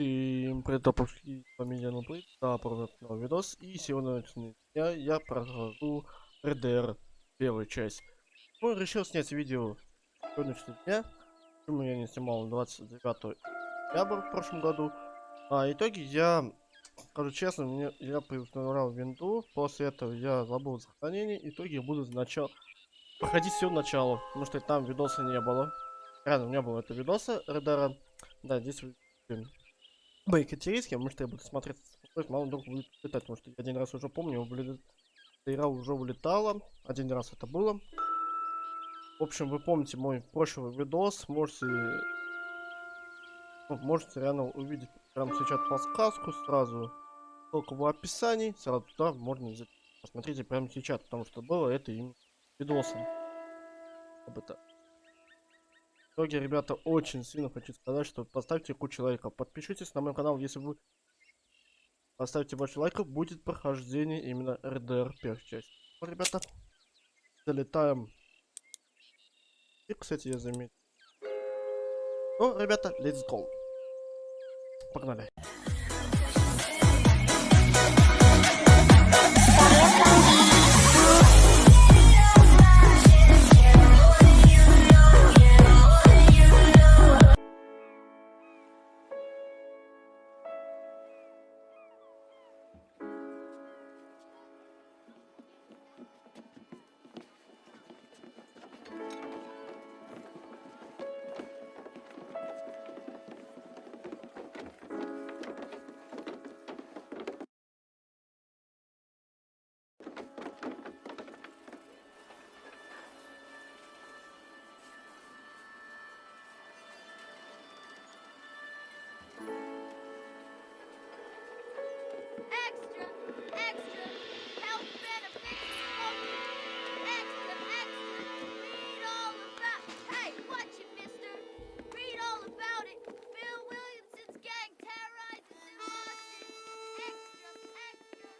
Всем привет, топушки, с вами я Нуплей, да, продолжаем новый видос, и сегодня я прохожу РДР, первую часть. Ну, решил снять видео сегодняшнего дня, почему я не снимал 29 октября в прошлом году. Итоги я, скажу честно, я переустановил винду, после этого я забыл сохранение, итоги я буду проходить все начало, потому что там видоса не было. Реально, не было этого видоса РДР. Да, здесь вы мои характеристики, потому что я буду смотреть, мало вдруг будет летать, потому что я один раз уже помню, игра уже вылетала, один раз это было. В общем, вы помните мой прошлый видос, можете реально увидеть прямо сейчас подсказку сразу, ссылка в описании, сразу туда можно посмотрите прямо сейчас, потому что было это именно видосом. Об это. В итоге, ребята, очень сильно хочу сказать, что поставьте кучу лайков, подпишитесь на мой канал, если вы поставьте больше лайков, будет прохождение именно РДР первой части. Ну, ребята, залетаем. И, кстати, я заметил. Ну, ребята, let's go. Погнали. Extra, extra, health benefits smoking. Extra, extra, read all about. Hey, watch it, mister. Read all about it. Bill Williamson's gang terrorizes in Boston. Extra, extra.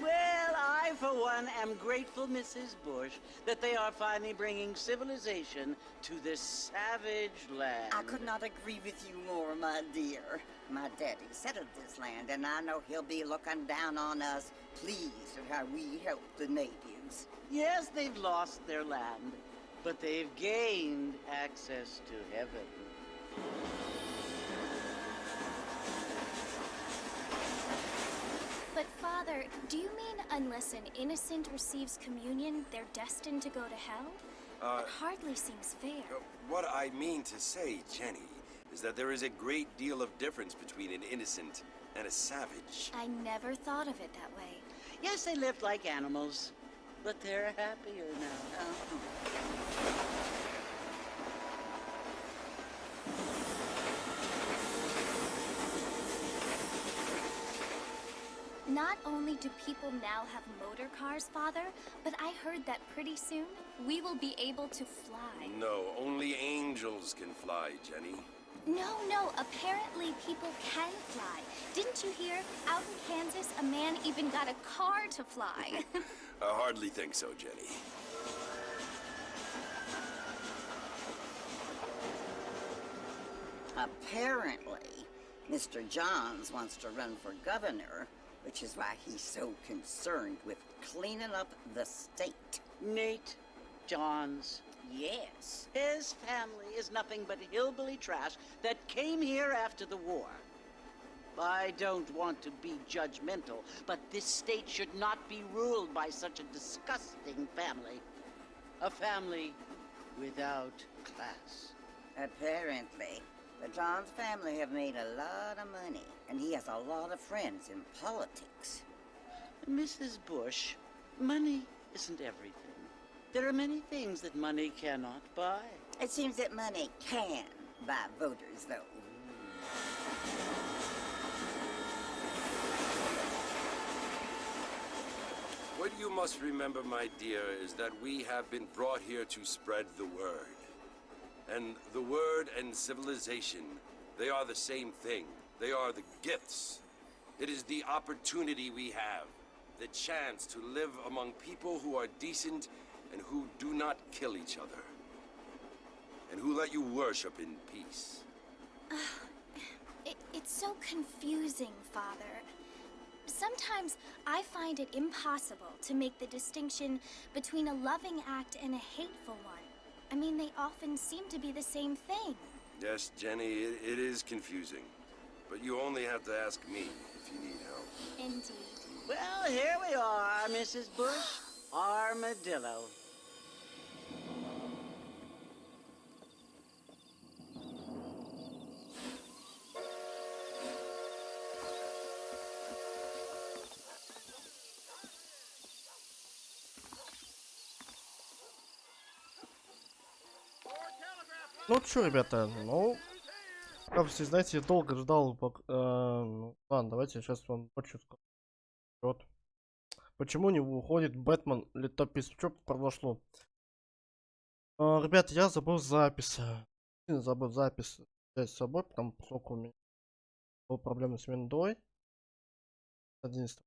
Well, I, for one, am grateful, Mrs. Bush, that they are finally bringing civilization to this savage land. I could not agree with you more, my dear. My daddy settled this land, and I know he'll be looking down on us, pleased at how we help the natives. Yes, they've lost their land, but they've gained access to heaven. But Father, do you mean unless an innocent receives communion, they're destined to go to hell? That hardly seems fair. What I mean to say, Jenny, is that there is a great deal of difference between an innocent and a savage. I never thought of it that way. Yes, they lived like animals, but they're happier now. Not only do people now have motor cars, Father, but I heard that pretty soon we will be able to fly. No, only angels can fly, Jenny. No, apparently people can fly. Didn't you hear? Out in Kansas, a man even got a car to fly. I hardly think so, Jenny. Apparently. Mr. Johns wants to run for governor, which is why he's so concerned with cleaning up the state. Nate Johns. Yes. His family is nothing but hillbilly trash that came here after the war. I don't want to be judgmental, but this state should not be ruled by such a disgusting family. A family without class. Apparently, the Johns family have made a lot of money, and he has a lot of friends in politics. Mrs. Bush, money isn't everything. There are many things that money cannot buy. It seems that money can buy voters, though. What you must remember, my dear, is that we have been brought here to spread the word. And the word and civilization, they are the same thing. They are the gifts. It is the opportunity we have, the chance to live among people who are decent and who do not kill each other. And who let you worship in peace. It's so confusing, Father. Sometimes I find it impossible to make the distinction between a loving act and a hateful one. I mean, they often seem to be the same thing. Yes, Jenny, it is confusing. But you only have to ask me if you need help. Indeed. Well, here we are, Mrs. Bush. Armadillo. Ну чё, ребята, ну, как все знаете, я долго ждал, ну, ладно, давайте сейчас вам хочу сказать. Вот. Почему не выходит Бэтмен летопис? Что произошло? Ребята, я забыл запись. Сильно забыл запись взять с собой, потому поскольку у меня была проблема с виндой. 11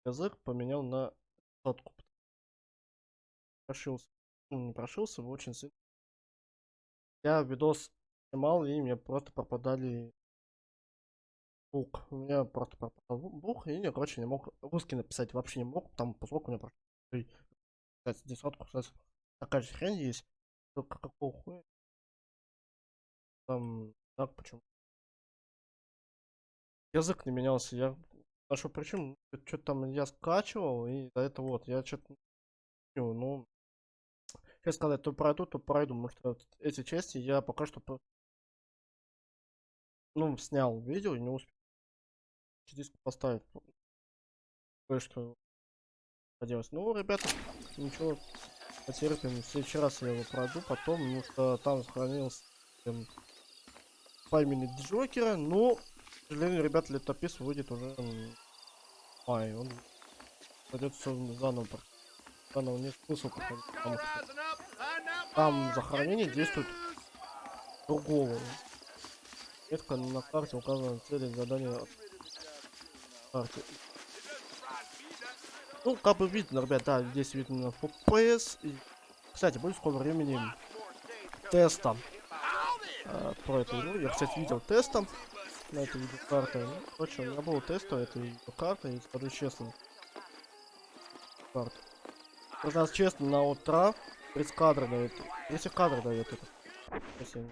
язык поменял на сотку. Прошился. Ну, не прошился, очень сильно. Я видос снимал, и мне просто пропадали бук. У меня просто пропадал бук, и я, короче, не мог русский написать, вообще не мог, там, поскольку у меня кстати, десятку, кстати, такая же хрень есть. Только какого хуя? Там, так, почему? Язык не менялся, я нашел причину, что-то там я скачивал, и за это вот, я что-то, ну, сейчас сказать, то пройду, то пройду, потому что вот эти части я пока что, ну, снял видео и не успел диск поставить, кое-что поделать. Ну, ребята, ничего, потерпим, в следующий раз я его пройду потом, потому что там сохранился по имени Джокера, но, к сожалению, ребята, летопис выйдет уже в мае, он придется заново нет смысла проходить, потому что там захоронение действует другого. Метка на карте указана цели задания карты. Ну, как бы видно, ребят, да, здесь видно FPS. И, кстати, будет сколько времени теста про эту игру. Я, кстати, видел тестом на этой видеокарте. Ну, короче, у меня был тест этой видеокарты, и скажу честно. Карта. Признаться честно, на утра пресс-кадр дает. Пресс-кадр дает это. Что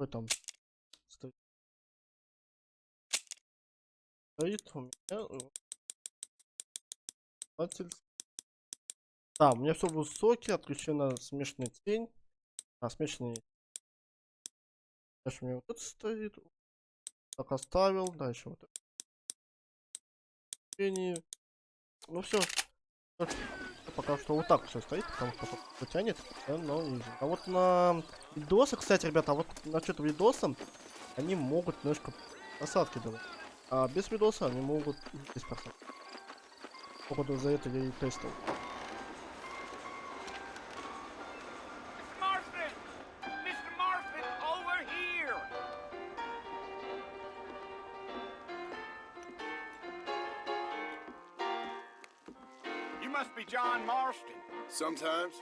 там стоит? Стоит у меня. Да, у меня все высокие, отключена смешанная тень. Смешанный. Дальше у меня вот это стоит. Так оставил. Дальше вот это. Ну все. Пока что вот так все стоит, потому что потянет, но не. А вот на видосы, кстати, ребята, а вот насчет видоса, они могут немножко просадки давать. А без видоса они могут без просадки. Походу за это я и тестил. John Marston. Sometimes.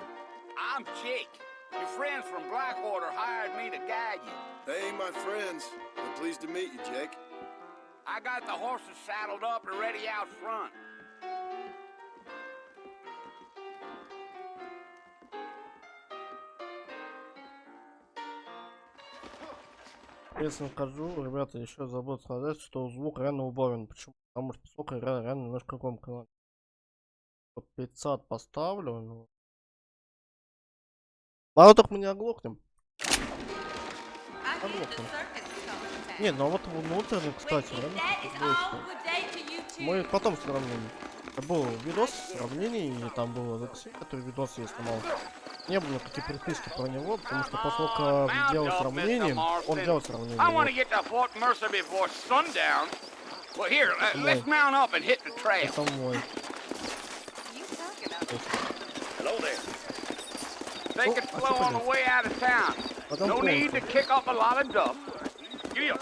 I'm Jake. Your friends from Blackwater hired me to guide you. They ain't my friends, but pleased to meet you, Jake. I got the horses saddled up and ready out front. Если скажу, ребята, еще забыл сказать, что звук реально убавлен. Почему? Потому что звук реально немножко громко. 500 поставлю, ну. Мало только мы не оглохнем. Оглохнем. Нет, ну а вот внутренний, кстати, реально. Мы потом сравним. Это был видос сравнений, и там был Алексей, который видос я снимал. Не было никаких приписки про него, потому что поскольку делал сравнение, он делал сравнение. Это мой. They could flow on the way out of town. No need to kick up a lot of dust. Giddy up.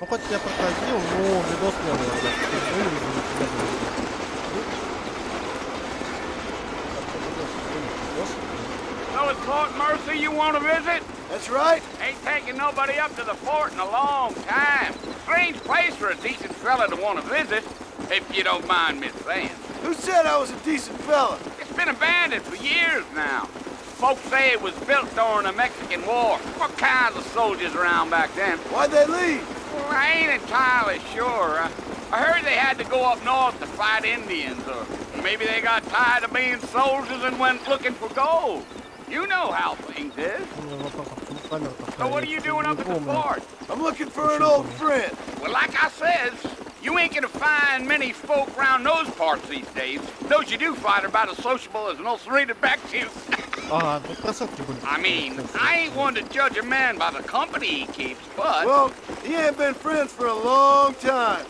Ну хоть я проходил, но видос не было. So it's Fort Mercy you want to visit? That's right. Ain't taking nobody up to the fort in a long time. Strange place for a decent fella to want to visit, if you don't mind me saying. Who said I was a decent fella? It's been abandoned for years now. Folks say it was built during the Mexican War. What kinds of soldiers around back then? Why'd they leave? Well, I ain't entirely sure. I heard they had to go up north to fight Indians, or maybe they got tired of being soldiers and went looking for gold. You know how things is. So what are you doing up at the fort? I'm looking for an old friend. Well, like I says, you ain't gonna find many folk around those parts these days. Those you do find are about as sociable as an ulcerated back tooth. I mean, I ain't one to judge a man by the company he keeps, but... Well, he ain't been friends for a long time.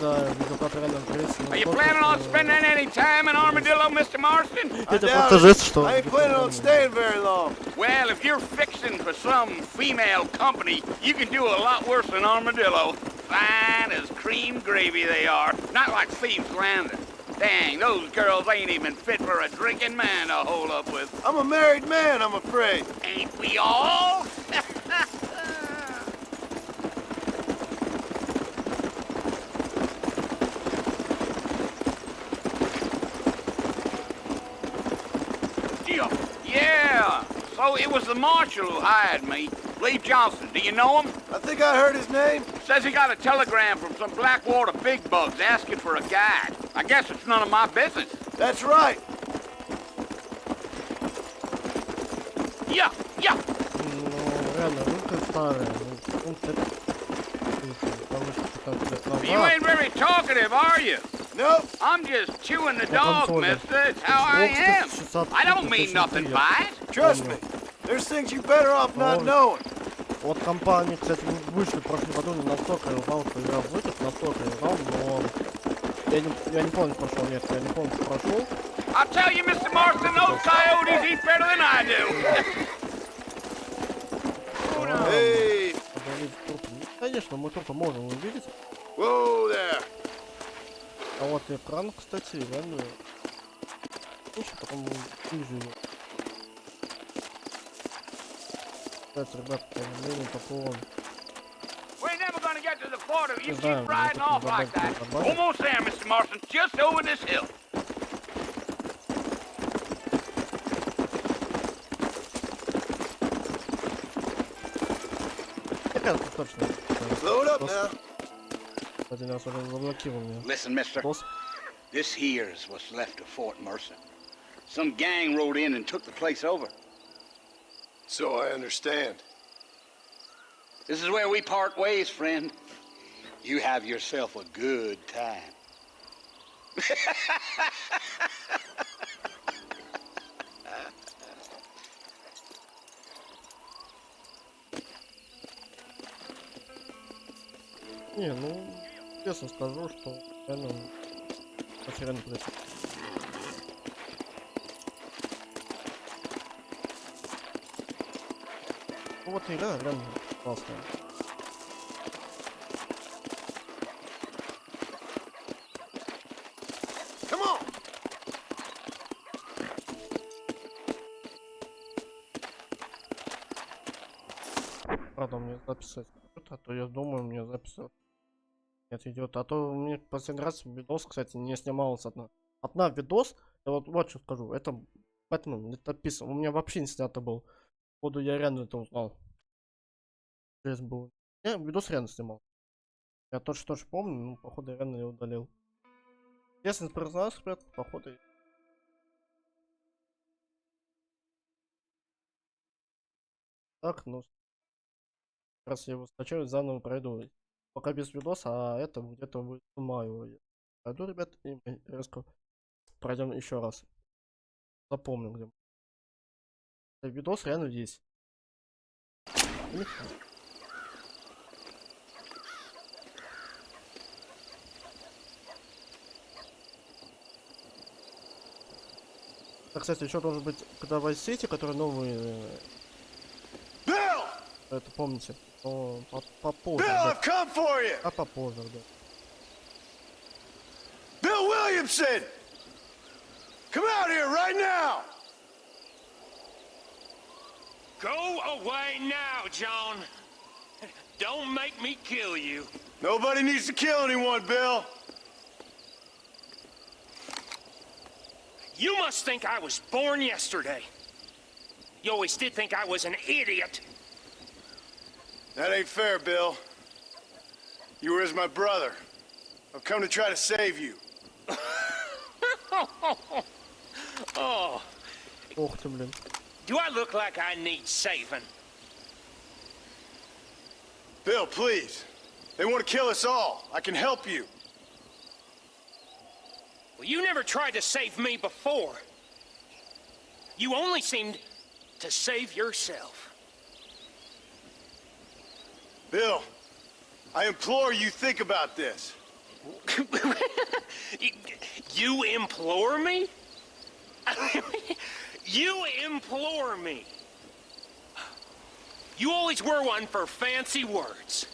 Are you planning on spending any time in Armadillo, Mr. Marston? I doubt it. I ain't planning on staying very long. Well, if you're fixing for some female company, you can do a lot worse than Armadillo. Fine as cream gravy they are, not like Thieves Landing. Dang, those girls ain't even fit for a drinking man to hold up with. I'm a married man, I'm afraid. Ain't we all? Yeah, so it was the marshal who hired me, Lee Johnson. Do you know him? I think I heard his name. Says he got a telegram from some Blackwater big bugs asking for a guide. I guess it's none of my business. That's right. Yeah. You ain't very talkative, are you? Nope. I'm just chewing the dog, mister. It's how I am. I don't mean nothing by it. Trust me. There's things you better off not knowing. Вот компании, кстати, вышли в прошлом году не настолько я знал, что игра выйдет, настолько я знал, но я не помню, прошел, нет, я не помню, что прошел. I'll tell you, Mr. Marston, those coyotes eat better than I do. Hey. Конечно, мы только можем увидеть. Whoa there. А вот экран, кстати, реально. Еще потом ниже его. Кстати, ребят, по мнению такого. We're never gonna get to the fort if you keep riding off like that. Almost there, Mr. Marston, just over this hill. Точно. Load up now. Один раз уже заблокировал меня. Listen, mister. This here is what's left of Fort Mercer. Some gang rode in and took the place over. So I understand. This is where we part ways, friend. You have yourself a good time. Не, ну, честно скажу, что реально Очень реально прикольно. Ну вот игра реально классная. Come on! Правда, мне записать. А то я думаю, мне запись нет идет. А то мне последний раз видос, кстати, не снимался одна видос. Я вот что скажу. Это Бэтмен летописцем. У меня вообще не снято был. Походу я реально это узнал. Интересно было. Я видос реально снимал. Я тоже помню, но походу я реально его удалил. Если признался, ребят, походу. Так, ну. Раз я его скачаю, заново пройду. Пока без видоса, а это где-то в маю я пройду, ребят, и мы резко пройдем еще раз. Запомню, где. Видос реально есть. Так, кстати, еще должен быть, когда в Vice, которые новые, Bill! это помните, но попозже, Bill, I've да. come for you! А попозже, да. Bill Williamson! Come out here right now! Go away now, John. Don't make me kill you. Nobody needs to kill anyone, Bill. You must think I was born yesterday. You always did think I was an idiot. That ain't fair, Bill. You were as my brother. I've come to try to save you. Oh, Ох ты, блин. do I look like I need saving? Bill, please. They want to kill us all. I can help you. Well, you never tried to save me before. You only seemed to save yourself. Bill, I implore you think about this. You implore me? You implore me. You always were one for fancy words.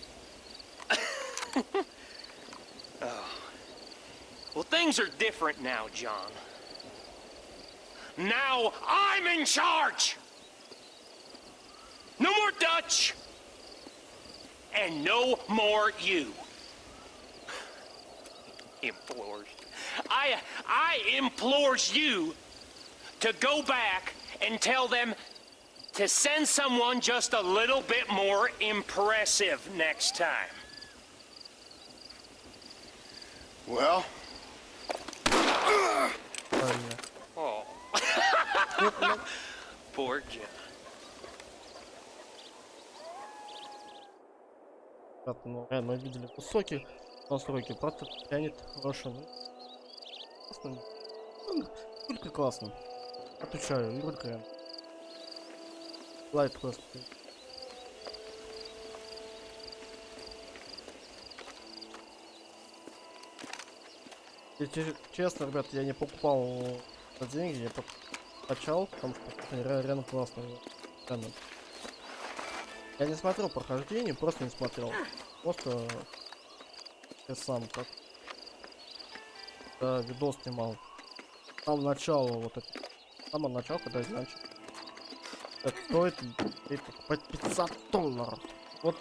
Oh. Well, things are different now, John. Now I'm in charge. No more Dutch. And no more you. Implores. I implores you to go back and tell them to send someone just a little bit more impressive next time. Well, Правильно. Oh. Poor John. Ребята, ну, реально, мы видели высокие настройки, просто тянет хорошо. Классно. Только классно. Отвечаю, игрулька реально. Лайк просто. Если честно, ребят, я не покупал за деньги, я покачал, потому что это реально классно. Реально. Я не смотрел прохождение, просто не смотрел. Просто я сам как видос снимал. Там начало вот это. Самое начало, когда я начал. Это стоит покупать $500. Вот.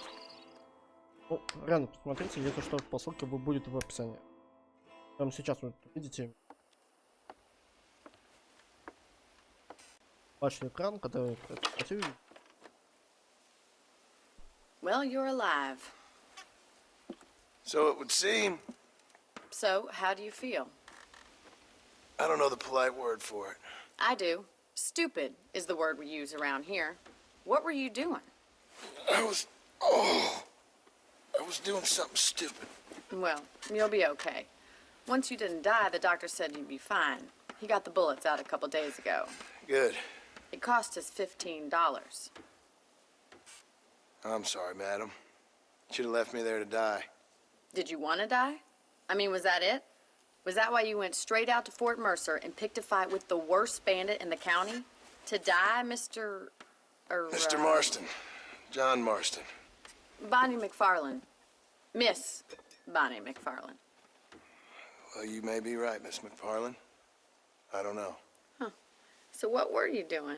Ну, реально, посмотрите, если что, по ссылке будет в описании. Прямо сейчас вы видите. Ваш экран, когда вы хотите. Well, you're alive. so it would seem. So, how do you feel? I don't know the polite word for it. I do. Stupid is the word we use around here. What were you doing? I was doing something stupid. Well, you'll be okay. Once you didn't die, the doctor said you'd be fine. He got the bullets out a couple days ago. Good. It cost us $15. I'm sorry, madam. Should have left me there to die. Did you want to die? I mean, was that it? Was that why you went straight out to Fort Mercer and picked a fight with the worst bandit in the county? To die, Mr. Mr. Marston. John Marston. Bonnie McFarland. Miss Bonnie McFarland. Well, you may be right, Miss McFarland. I don't know. So what were you doing?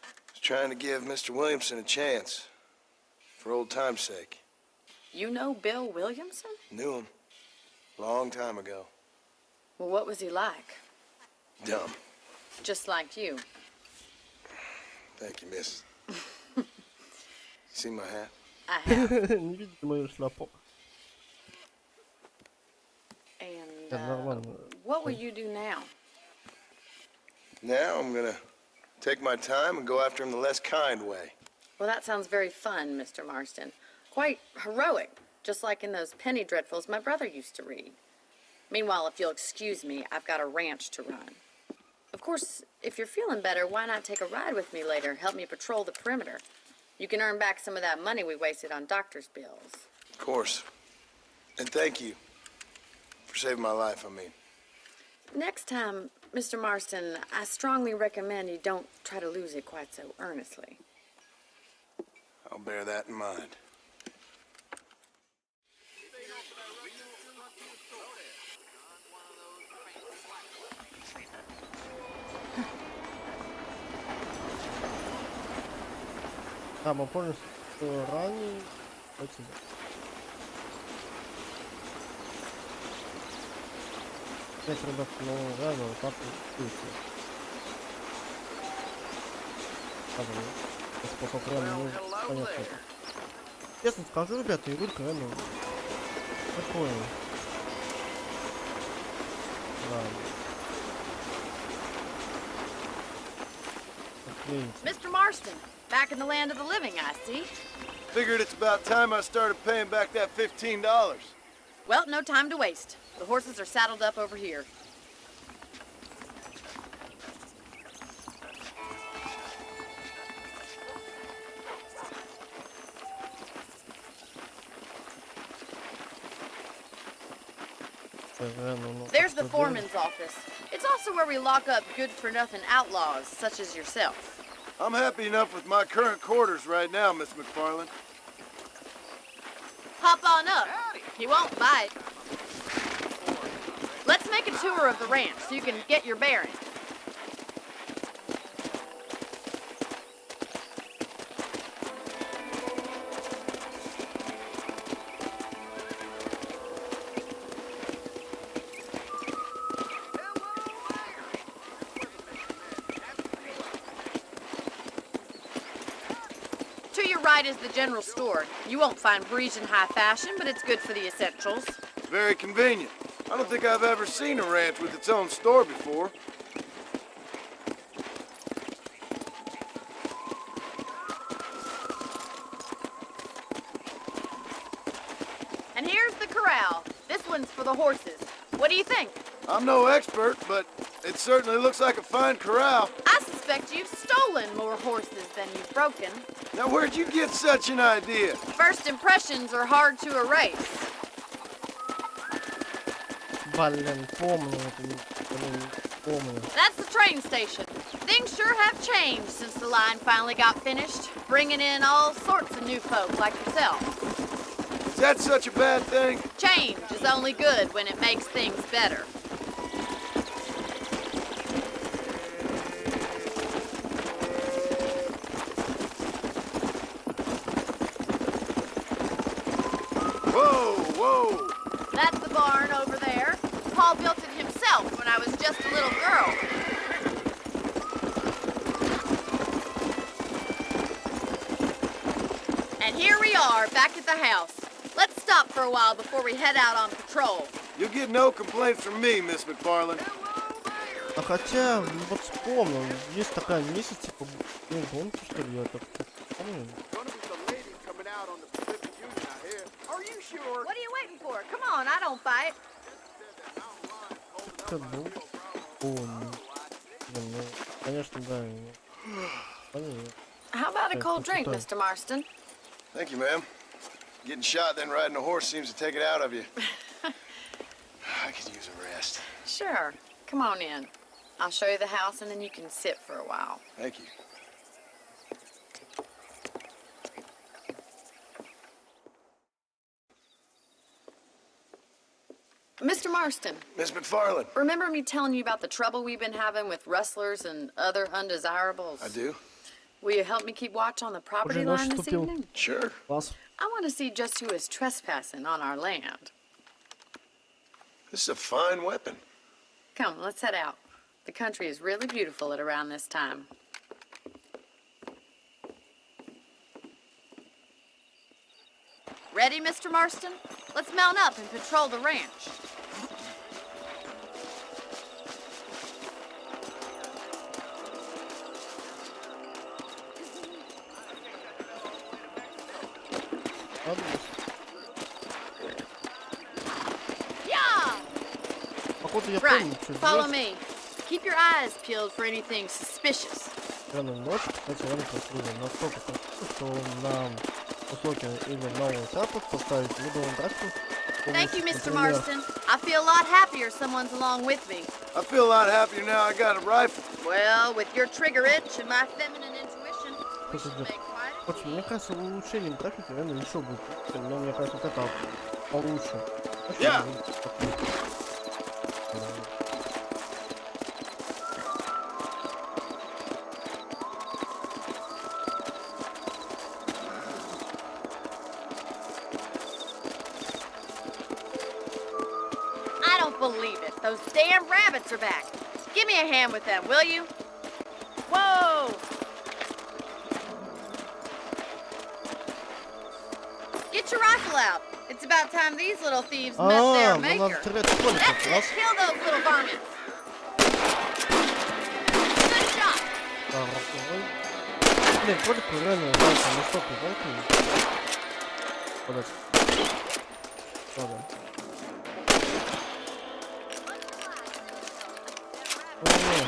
I was trying to give Mr. Williamson a chance. For old time's sake. You know Bill Williamson? Knew him. Long time ago. Well, what was he like? Dumb. Just like you. Thank you, miss. You see my hat? I have. Не видите мою шляпу. And Да, нормально. what will you do now? Now I'm gonna take my time and go after him the less kind way. Well, that sounds very fun, Mr. Marston. Quite heroic, just like in those penny dreadfuls my brother used to read. Meanwhile, if you'll excuse me, I've got a ranch to run. Of course, if you're feeling better, why not take a ride with me later? Help me patrol the perimeter. You can earn back some of that money we wasted on doctor's bills. Of course. And thank you for saving my life, I mean. Next time, Mr. Marston, I strongly recommend you don't try to lose it quite so earnestly. I'll bear that in mind. Да, мы помним, что ранее... Вот сюда. Нет, ребят, ну реально вот так вот. Поскольку реально, ну, понятно. Честно скажу, ребята, игрулька реально прикольная. Да. Mr. Marston, back in the land of the living, I see. Figured it's about time I started paying back that $15. Well, no time to waste. The horses are saddled up over here. There's the foreman's office. It's also where we lock up good-for-nothing outlaws, such as yourself. I'm happy enough with my current quarters right now, Miss McFarland. Hop on up. He won't bite. Let's make a tour of the ranch so you can get your bearings. To your right is the general store. You won't find Parisian high fashion, but it's good for the essentials. Very convenient. I don't think I've ever seen a ranch with its own store before. And here's the corral. This one's for the horses. What do you think? I'm no expert, but it certainly looks like a fine corral. I suspect you've stolen more horses than you've broken. Now, where'd you get such an idea? First impressions are hard to erase. Блин, помню, помню. That's the train station. Things sure have changed since the line finally got finished, bringing in all sorts of new folk like yourself. Is that such a bad thing? Change is only good when it makes things better. Whoa, whoa! That's the barn over there. Paul built it himself when I was just a little girl. And here we are, back at the house. Let's stop for a while before we head out on patrol. You'll get no complaints from me, Miss McFarland. А хотя, вот вспомнил, есть такая миссия, типа, ну, гонки, что ли, я так помню. What are you waiting for? Come on, I don't bite. Это был? О, ну, конечно, да. Понятно. How about a cold drink, Mr. Marston? Thank you, ma'am. Getting shot, then riding a horse seems to take it out of you. I could use Sure. Come on in. I'll show you the house and then you can sit for a while. Thank you. Mr. Marston, Miss McFarland. remember me telling you about the trouble we've been having with rustlers and other undesirables? I do. Will you help me keep watch on the property Уже line ночь this наступила. evening? Sure. Класс. I want to see just who is trespassing on our land. This is a fine weapon. Come, let's head out. The country is really beautiful at around this time. Ready, Mr. Marston? Let's mount up and patrol the ranch. Yeah! Походу я Right, помню, что follow сделать. me. Keep your eyes peeled for anything suspicious. Рано ночь, кстати, рано проснули настолько хорошо, что нам высокий или новый запах поставить любого драку. Thank you, Mr. Marston. I feel a lot happier someone's along with me. I feel a lot happier now I got a rifle. Well, with your trigger itch and my feminine intuition, we should make quite a Очень, мне кажется, улучшением графики реально еще будет. Но мне кажется, вот это получше. Yeah. I don't believe it. Those damn rabbits are back. Give me a hand with them, will you? Whoa! Get your rifle out. It's about time these little thieves met their Ну надо maker. стрелять в кроликов, That's раз. it. Kill those little varmints. Good shot. Блин, кролик реально жалко, настолько жалко. Подать. Ладно. Ой.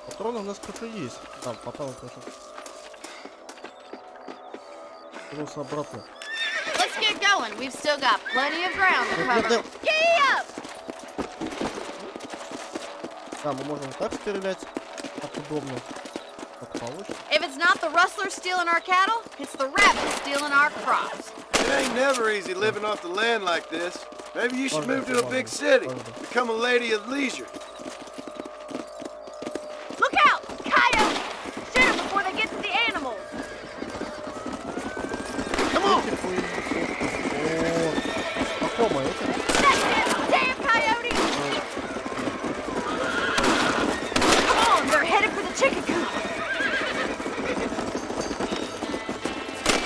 Патроны у нас кто-то есть. Да, патроны кто-то. Вернулся обратно. Let's get going. We've still got plenty of ground to Нет, cover. нет. Giddy up! Да, мы можем так стрелять. Так удобно. Так получится. If it's not the rustlers stealing our cattle, it's the rabbits stealing our crops. It ain't never easy living off the land like this. Maybe you should move to a big city. Become a lady of leisure. Look out! Coyotes! Shoot them before they get to the animals. Come on! О, Пахома, это? That's it! Damn coyotes! Come on, they're headed for the chicken coop.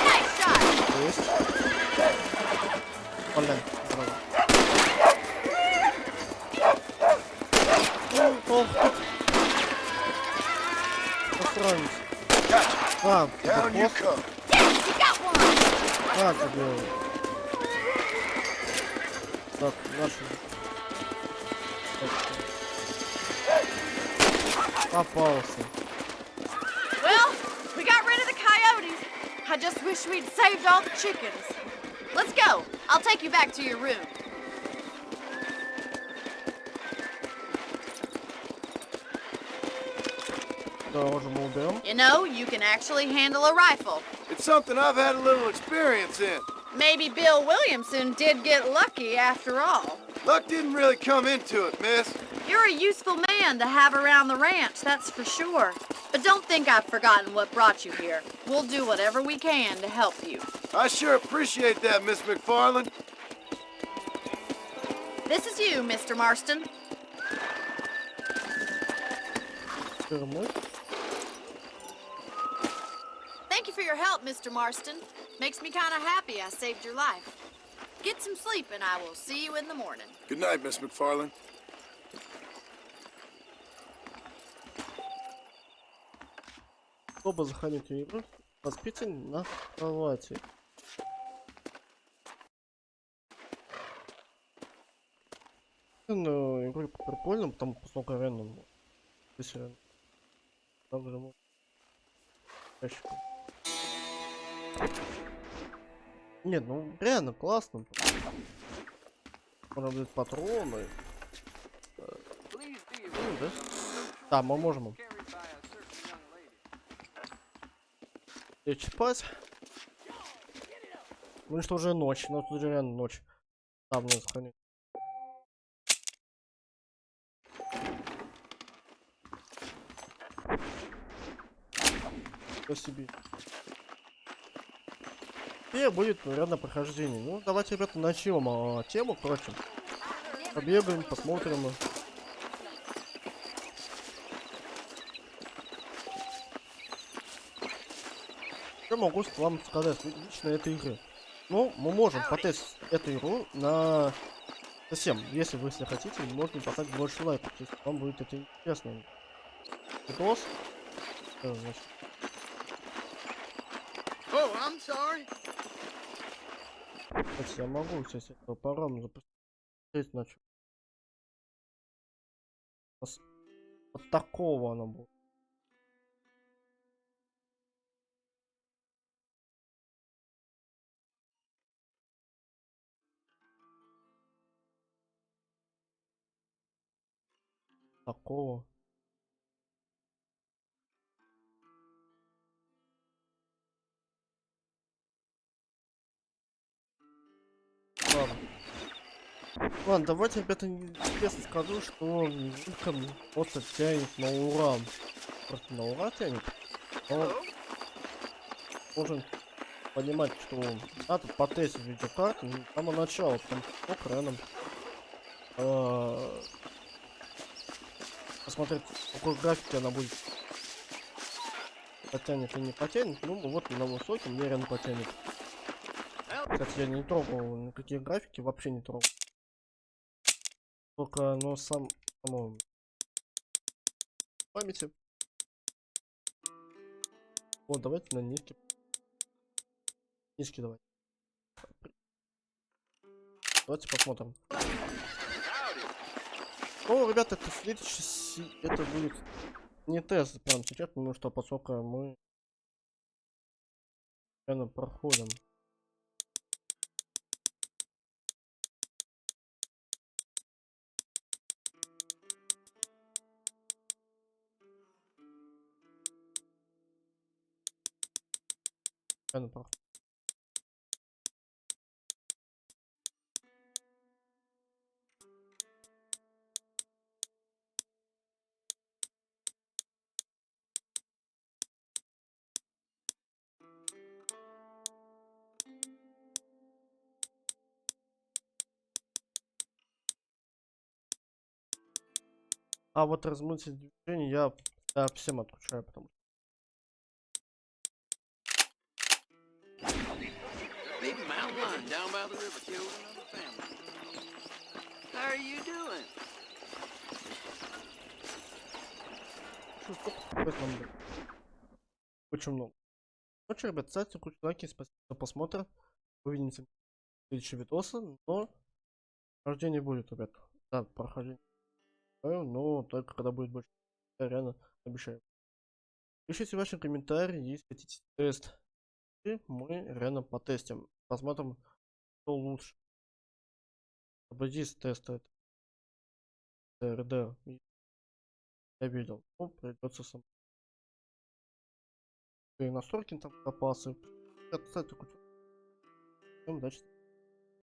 Nice shot! Есть. Блин, здорово. Ох, посранец. А, Down you босс. come. Yes, you got one! А, тебе. Так, наши. Попался. Well, we got rid of the coyotes. I just wish we'd saved all the chickens. Let's go. I'll take you back to your room. Тоже мы уберем. You know, you can actually handle a rifle. It's something I've had a little experience in. Maybe Bill Williamson did get lucky after all. Luck didn't really come into it, miss. You're a useful man to have around the ranch, that's for sure. But don't think I've forgotten what brought you here. We'll do whatever we can to help you. I sure appreciate that, Miss McFarland. This is you, Mr. Marston. Термы. Thank you for your help, Mr. Marston. Makes me kind of happy I saved your life. Get some sleep and I will see you in the morning. Good night, Miss McFarland. Чтобы сохранить игру, поспите на кровати. Ну, игру прикольно, потому поскольку реально здесь реально также можно. Нет, ну реально классно. Можно будет патроны. Ну, да? Да, мы можем лечь спать. Ну что уже ночь, но тут же реально ночь. Там надо сохранить. По себе. И будет, наверное, прохождение. Ну, давайте, ребята, начнем тему, короче. Побегаем, посмотрим. Что могу вам сказать лично этой игры? Ну, мы можем потестить эту игру на совсем. Если вы, если хотите, можно поставить больше лайков. То есть вам будет это интересно. Видос. Значит. Кстати, я могу сейчас этого паром запустить начал. Вот такого она будет. Такого. Ладно. Ладно, давайте, ребята, честно скажу, что Вилька просто тянет на ура. Просто на ура тянет. Но должен понимать, что надо потестить видеокарту с самого начала, потому что экраном посмотреть, какой графике она будет. Потянет или не потянет. Ну вот на высоком реально потянет. Кстати, я не трогал никакие графики, вообще не трогал. Только, но само памяти. Вот, давайте на низкий. Низкий давай. Давайте посмотрим. Ну, ребята, это следующий, это будет не тест прямо сейчас, потому что поскольку мы реально проходим. Реально проходим. А вот размытие движений я всем отключаю, потому что Big mountain lion down by the river killed another family. How are you doing? очень много. Короче, ребят, ставьте лайки, спасибо за просмотр. Увидимся в следующем видосе, но прохождение будет, ребят. Да, прохождение. Но только когда будет больше. Я реально обещаю. Пишите ваши комментарии, если хотите тест. И мы реально потестим. Посмотрим, что лучше. Обойдись теста РД. Я видел. Ну, придется сам. И настройки там запасы. Кстати, всем удачи.